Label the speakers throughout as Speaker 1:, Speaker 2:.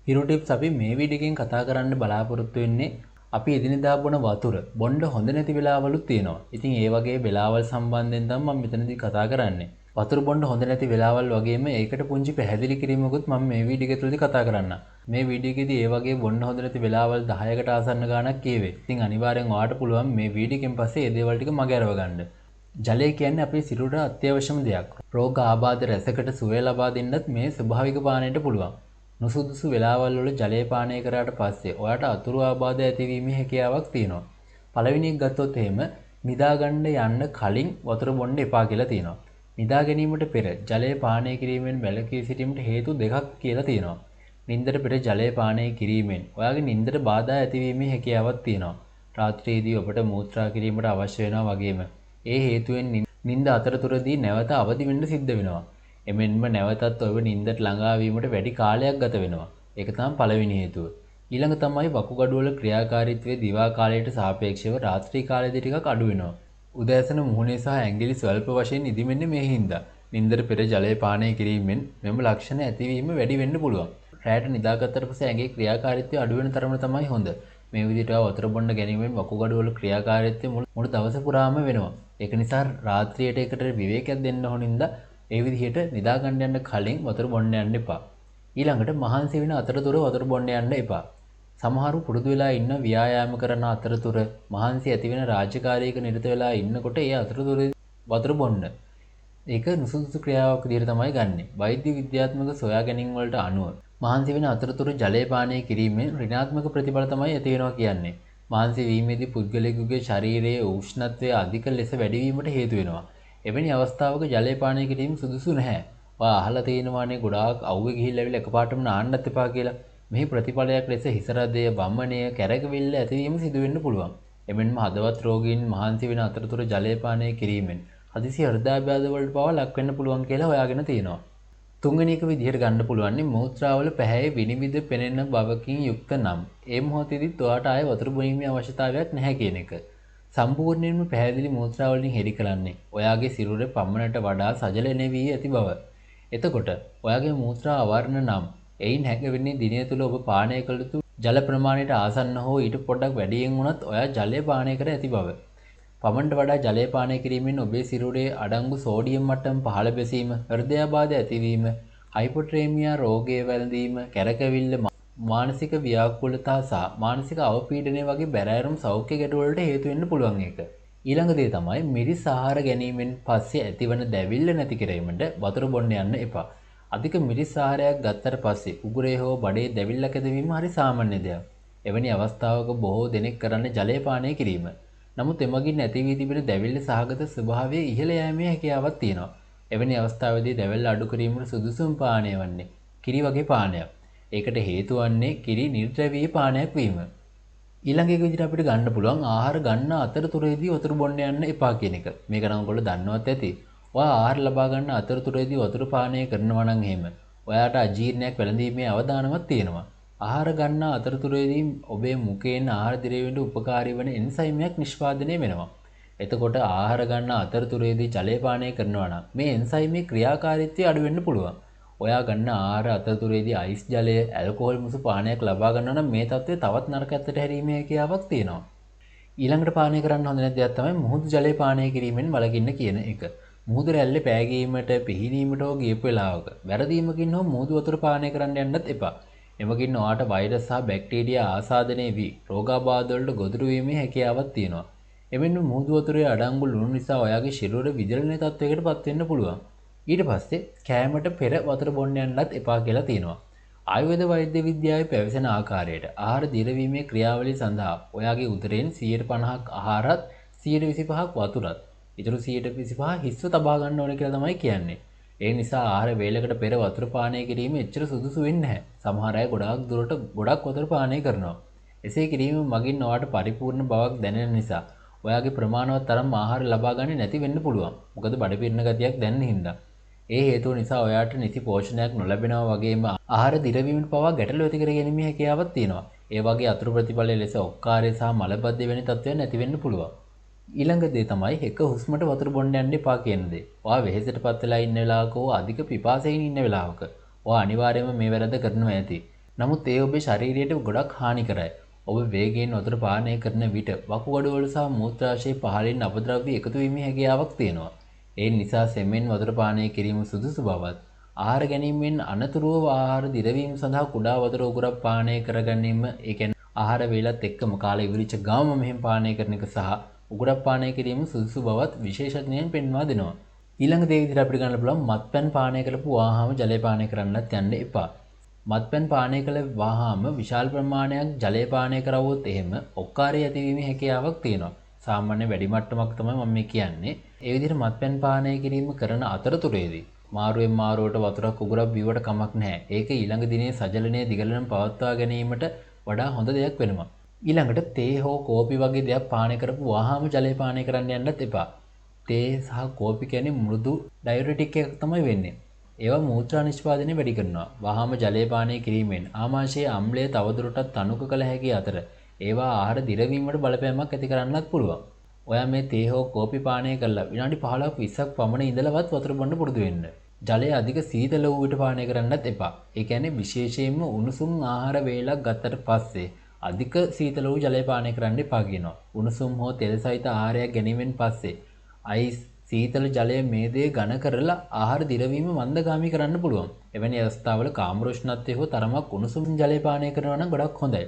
Speaker 1: හිරු tips අපි මේ video එකෙන් කතා කරන්න බලාපොරොත්තු වෙන්නේ අපි එදිනෙදා බොන වතුර බොන්න හොඳ නැති වෙලාවලුත් තියෙනවා. ඉතින් ඒ වගේ වෙලාවල් සම්බන්ධයෙන් තමයි මම මෙතනදී කතා කරන්නේ. වතුර බොන්න හොඳ නැති වෙලාවල් වගේම ඒකට පුංචි පැහැදිලි කිරීමකුත් මම මේ වීඩියෝ එකේදී කතා කරන්න. මේ වීඩියෝ එකේදී ඒ වගේ බොන්න හොඳ නැති වෙලාවල් 10කට ආසන්න ගාණක් කියවේ. ඉතින් අනිවාර්යෙන් ඔයාලට පුළුවන් මේ වීඩියෝ එකෙන් පස්සේ මේ දේවල් ටික මගේ අරව ගන්න. ජලය කියන්නේ අපේ සිරුරට අත්‍යවශ්‍යම දෙයක්. රෝග ආබාධ රැසකට සුවය ලබා දෙන්නත් මේ ස්වභාවික පානයට පුළුවන්. නුසුදුසු වෙලාවල් වල ජලය පානය කරාට පස්සේ ඔයාට අතුරු ආබාධ ඇතිවීමේ හැකියාවක් තියෙනවා. පළවෙනි එක ගත්තොත් එහෙම නිදා ගන්න යන්න කලින් වතුර බොන්න එපා කියලා තියෙනවා. නිදා ගැනීමට පෙර ජලය පානය කිරීමෙන් වැළකී සිටීමට හේතු දෙකක් කියලා තියෙනවා. නින්දට පෙර ජලය පානය කිරීමෙන් ඔයාගේ නින්දට බාධා ඇතිවීමේ හැකියාවක් තියෙනවා. රාත්‍රියේදී ඔබට මූත්‍රා කිරීමට අවශ්‍ය වෙනවා වගේම ඒ හේතුවෙන් නින්ද අතරතුරදී නැවත අවදි වෙන්න සිද්ධ වෙනවා. එමෙන්ම නැවතත් ඔබ නින්දට ළඟා වීමට වැඩි කාලයක් ගත වෙනවා. ඒක තමයි පළවෙනි හේතුව. ඊළඟ තමයි වකුගඩු වල ක්‍රියාකාරීත්වය දිවා කාලයට සාපේක්ෂව රාත්‍රී කාලයේදී ටිකක් අඩු වෙනවා. උදෑසන මුහුණේ සහ ඇඟිලි ස්වල්ප වශයෙන් ඉදිමෙන්නේ මේ හින්දා. නින්දට පෙර ජලය පානය කිරීමෙන් මෙම ලක්ෂණ ඇතිවීම වැඩි වෙන්න පුළුවන්. රැයට නිදාගත්තට පස්සේ ඇඟේ ක්‍රියාකාරීත්වය අඩු වෙන තරම තමයි හොඳ. මේ විදිහට වතුර බොන්න ගැනීමෙන් වකුගඩු වල ක්‍රියාකාරීත්වය මුළු දවස පුරාම වෙනවා. ඒක නිසා රාත්‍රියට ඒකට විවේකයක් දෙන්න ඕනින්ද ඒ විදිහට නිදා ගන්න යන්න කලින් වතුර බොන්න යන්න එපා. ඊළඟට මහන්සි වෙන අතරතුර වතුර බොන්න යන්න එපා. සමහරු පුරුදු වෙලා ඉන්න ව්‍යායාම කරන අතරතුර මහන්සි ඇති වෙන රාජකාරියක නිරත වෙලා ඉන්නකොට ඒ අතරතුර වතුර බොන්න. ඒක නුසුදුසු ක්‍රියාවක් විදිහට තමයි ගන්නෙ. වෛද්‍ය විද්‍යාත්මක සොයා ගැනීම් වලට අනුව මහන්සි වෙන අතරතුර ජලය පානය කිරීමෙන් ඍණාත්මක ප්‍රතිඵල තමයි ඇති වෙනවා කියන්නේ. මහන්සි වීමේදී පුද්ගලයෙකුගේ ශරීරයේ උෂ්ණත්වය අධික ලෙස වැඩිවීමට හේතු වෙනවා. එවැනි අවස්ථාවක ජලය පානය කිරීම සුදුසු නැහැ. ඔයා අහලා තියෙනවානේ ගොඩාක් අවුවේ ගිහිල්ලා ඇවිල්ලා එකපාරටම නාන්නත් එපා කියලා. මෙහි ප්‍රතිඵලයක් ලෙස හිස රදය, වමනය, කැරකෙවිල්ල ඇතිවීම සිදු වෙන්න පුළුවන්. එමෙන්ම හදවත් රෝගීන් මහන්සි වෙන අතරතුර ජලය පානය කිරීමෙන් හදිසි හෘදයාබාධ වලට පවා ලක් වෙන්න පුළුවන් කියලා හොයාගෙන තියෙනවා. තුන්වෙනි එක විදිහට ගන්න පුළුවන් මූත්‍රාවල පැහැයේ විනිවිද පෙනෙන බවකින් යුක්ත නම් ඒ මොහොතේදීත් ඔයාට ආයෙ වතුර බොීමේ අවශ්‍යතාවයක් නැහැ කියන එක. සම්පූර්ණයෙන්ම පැහැදිලි මූත්‍රා වලින් හෙළි කරන්නේ ඔයාගේ සිරුරේ පමණට වඩා සජලනය වී ඇති බව. එතකොට ඔයාගේ මූත්‍රා අවර්ණ නම් එයින් හැඟවෙන්නේ දිනය තුල ඔබ පානය කළ යුතු ජල ප්‍රමාණයට ආසන්න හෝ ඊට පොඩ්ඩක් වැඩියෙන් වුණත් ඔයා ජලය පානය කර ඇති බව. පමණට වඩා ජලය පානය කිරීමෙන් ඔබේ සිරුරේ අඩංගු සෝඩියම් මට්ටම පහළ බැසීම, හෘදයාබාධ ඇතිවීම, හයිපොට්‍රේමියා රෝගය වැළඳීම, කැරකෙවිල්ල, මානසික ව්‍යාකූලතා සහ මානසික අවපීඩනය වගේ බැරෑරුම් සෞඛ්‍ය ගැටලුවලට හේතු වෙන්න පුළුවන් එක. ඊළඟ දේ තමයි මිරිස් ආහාර ගැනීමෙන් පස්සේ ඇතිවන දැවිල්ල නැති කිරීමට වතුර බොන්න යන්න එපා. අධික මිරිස් ආහාරයක් ගත්තට පස්සේ උගුරේ හෝ බඩේ දැවිල්ලක් ඇතිවීම හරි සාමාන්‍ය දෙයක්. එවැනි අවස්ථාවක බොහෝ දෙනෙක් කරන්නේ ජලය පානය කිරීම. නමුත් එමගින් නැති වී තිබෙන දැවිල්ල සහගත ස්වභාවය ඉහළ යෑමේ හැකියාවක් තියෙනවා. එවැනි අවස්ථාවේදී දැවිල්ල අඩු කිරීමට සුදුසුම පානය වන්නේ කිරි වගේ පානයක්. ඒකට හේතු වන්නේ කිරි නිර්ද්‍රවීය පානයක් වීම. ඊළඟ එක විදිහට අපිට ගන්න පුළුවන් ආහාර ගන්න අතරතුරේදී වතුර බොන්න යන්න එපා කියන එක. මේක නම් ඔයගොල්ලෝ දන්නවත් ඇති. ඔයා ආහාර ලබා ගන්න අතරතුරේදී වතුර පානය කරනවා නම් එහෙම ඔයාට අජීර්ණයක් වැළඳීමේ අවදානමක් තියෙනවා. ආහාර ගන්න අතරතුරේදී ඔබේ මුඛයෙන් ආහාර දිරවීමට උපකාරී වන එන්සයිමයක් නිෂ්පාදනය වෙනවා. එතකොට ආහාර ගන්න අතරතුරේදී ජලය පානය කරනවා නම් මේ එන්සයිමේ ක්‍රියාකාරීත්වය අඩු වෙන්න පුළුවන්. ඔයා ගන්න ආහාර අතරතුරේදී අයිස් ජලය, ඇල්කොහොල් මිශ්‍ර පානයක් ලබා ගන්නවා නම් මේ තත්ත්වය තවත් නරකත්වයට හැරීමේ හැකියාවක් තියෙනවා. ඊළඟට පානය කරන්න හොඳ නැති දෙයක් තමයි මුහුදු ජලය පානය කිරීමෙන් වළකින්න කියන එක. මුහුදු රැල්ලේ පෑගීමට, පිහිනීමට හෝ ගියපු වෙලාවක වැරදීමකින් හෝ මුහුදු වතුර පානය කරන්න යන්නත් එපා. එමගින් ඔයාට වෛරස් සහ බැක්ටීරියා ආසාදනය වී රෝගාබාධ වලට ගොදුරු වීමේ හැකියාවක් තියෙනවා. එමෙන්න මුහුදු වතුරේ අඩංගු ලුණු නිසා ඔයාගේ ශරීරය විදලන තත්වයකට පත් වෙන්න පුළුවන්. ඊට පස්සේ කෑමට පෙර වතුර බොන්න යන්නත් එපා කියලා තියෙනවා. ආයුර්වේද වෛද්‍ය විද්‍යාවේ පැවසෙන ආකාරයට ආහාර දිරවීමේ ක්‍රියාවලිය සඳහා ඔයාගේ උදරයෙන් 150ක් ආහාරත් 125ක් වතුරත් ඊටු 125 හිස්ව තබා ගන්න ඕනේ කියලා තමයි කියන්නේ. ඒ නිසා ආහාර වේලකට පෙර වතුර පානය කිරීම එච්චර සුදුසු වෙන්නේ නැහැ. සමහර අය ගොඩාක් දුරට ගොඩක් වතුර පානය කරනවා. එසේ කිරීම මගින් ඔයාට පරිපූර්ණ බවක් දැනෙන නිසා ඔයාගේ ප්‍රමාණවත් තරම් ආහාර ලබා ගන්න නැති වෙන්න පුළුවන්. මොකද බඩ පිරෙන ගතියක් දැනෙන හින්දා. ඒ හේතුව නිසා ඔයාට නිසි පෝෂණයක් නොලැබෙනවා වගේම ආහාර දිරවීමට පවා ගැටලු ඇති කර ගැනීමේ හැකියාවක් තියෙනවා. ඒ වගේ අතුරු ප්‍රතිඵල ලෙස ඔක්කාරය සහ මලබද්ධ වැනි තත්ත්වයන් ඇති වෙන්න පුළුවන්. ඊළඟ දේ තමයි එක හුස්මට වතුර බොන්න යන්න එපා කියන දේ. ඔයා වෙහෙසටපත් වෙලා ඉන්න වෙලාවක හෝ අධික පිපාසයෙන් ඉන්න වෙලාවක ඔයා අනිවාර්යයෙන්ම මේ වැරද්ද කරනවා ඇති. නමුත් ඒ ඔබේ ශරීරයට ගොඩක් හානි කරයි. ඔබ වේගයෙන් වතුර පානය කරන විට වකුගඩුවල සහ මූත්‍රාශය පහළින් අපද්‍රව්‍ය එකතු වීමේ හැකියාවක් තියෙනවා. ඒ නිසා සෙමෙන් වතුර පානය කිරීම සුදුසු බවත් ආහාර ගැනීමෙන් අනතුරුව ආහාර දිරවීම සඳහා කුඩා වතුර උගුරක් පානය කර ගැනීම ඒ කියන්නේ ආහාර වේලත් එක්කම කාලය ඉවරිච්ච ගාම මෙහෙම පානය කරන එක සහ උගුරක් පානය කිරීම සුදුසු බවත් විශේෂඥයන් පෙන්වා දෙනවා. ඊළඟ දේ විදිහට අපිට ගන්න පුළුවන් මත්පැන් පානය කරපු වහාම ජලය පානය කරන්නත් යන්න එපා. මත්පැන් පානය කළ වහාම විශාල ප්‍රමාණයක් ජලය පානය කරවුවොත් එහෙම ඔක්කාරය ඇතිවීමේ හැකියාවක් තියෙනවා. සාමාන්‍ය වැඩි මට්ටමක් තමයි මම මේ කියන්නේ. ඒ විදිහට මත්පැන් පානය කිරීම කරන අතරතුරේදී මාරුවෙන් මාරුවට වතුරක් උගුරක් බීවට කමක් නැහැ. ඒක ඊළඟ දිනේ සජලනය දිගලන පවත්වා ගැනීමට වඩා හොඳ දෙයක් වෙනවා. ඊළඟට තේ හෝ කෝපි වගේ දෙයක් පානය කරපු වහාම ජලය පානය කරන්න යන්නත් එපා. තේ සහ කෝපි කියන්නේ මෘදු ඩයුරටික් එකක් තමයි වෙන්නේ. ඒවා මූත්‍රා නිෂ්පාදනය වැඩි කරනවා. වහාම ජලය පානය කිරීමෙන් ආමාශයේ අම්ලය තවදුරටත් තනුක කළ හැකි අතර ඒවා ආහාර දිරවීමට බලපෑමක් ඇති කරන්නත් පුළුවන්. ඔයා මේ තේ හෝ කෝපි පානය කරලා විනාඩි 15ක් 20ක් පමණ ඉඳලවත් වතුර බොන්න පුරුදු වෙන්න. ජලය අධික සීතල වූ විට පානය කරන්නත් එපා. ඒ කියන්නේ විශේෂයෙන්ම උණුසුම් ආහාර වේලක් ගත්තට පස්සේ අධික සීතල වූ ජලය පානය කරන්න එපා කියනවා. උණුසුම් හෝ තෙල් සහිත ආහාරයක් ගැනීමෙන් පස්සේ අයිස් සීතල ජලය මේ දේ ඝන කරලා ආහාර දිරවීම මන්දගාමී කරන්න පුළුවන්. එවැනි අවස්ථාවල කාමර උෂ්ණත්වය හෝ තරමක් උණුසුම් ජලය පානය කරනවා නම් ගොඩක් හොඳයි.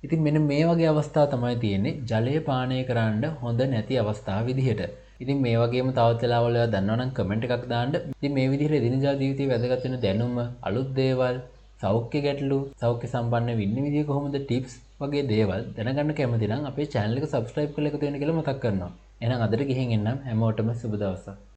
Speaker 1: ඉතින් මෙන්න මේ වගේ අවස්ථා තමයි තියෙන්නේ ජලය පානය කරන්න හොඳ නැති අවස්ථා විදිහට. ඉතින් මේ වගේම තවත් වෙලාවල ඔයා දන්නවනම් කමෙන්ට් එකක් දාන්න. ඉතින් මේ විදිහට එදිනදා ජීවිතයේ වැදගත් වෙන දැනුම, අලුත් දේවල්, සෞඛ්‍ය ගැටලු, සෞඛ්‍ය සම්පන්න වෙන්න විදිය කොහොමද ටිප්ස් වගේ දේවල් දැනගන්න කැමති නම් අපේ channel එක subscribe කරලා එකතු වෙන්න කියලා මතක් කරනවා. එහෙනම් අදට ගිහින් එන්නම් හැමෝටම සුබ දවසක්.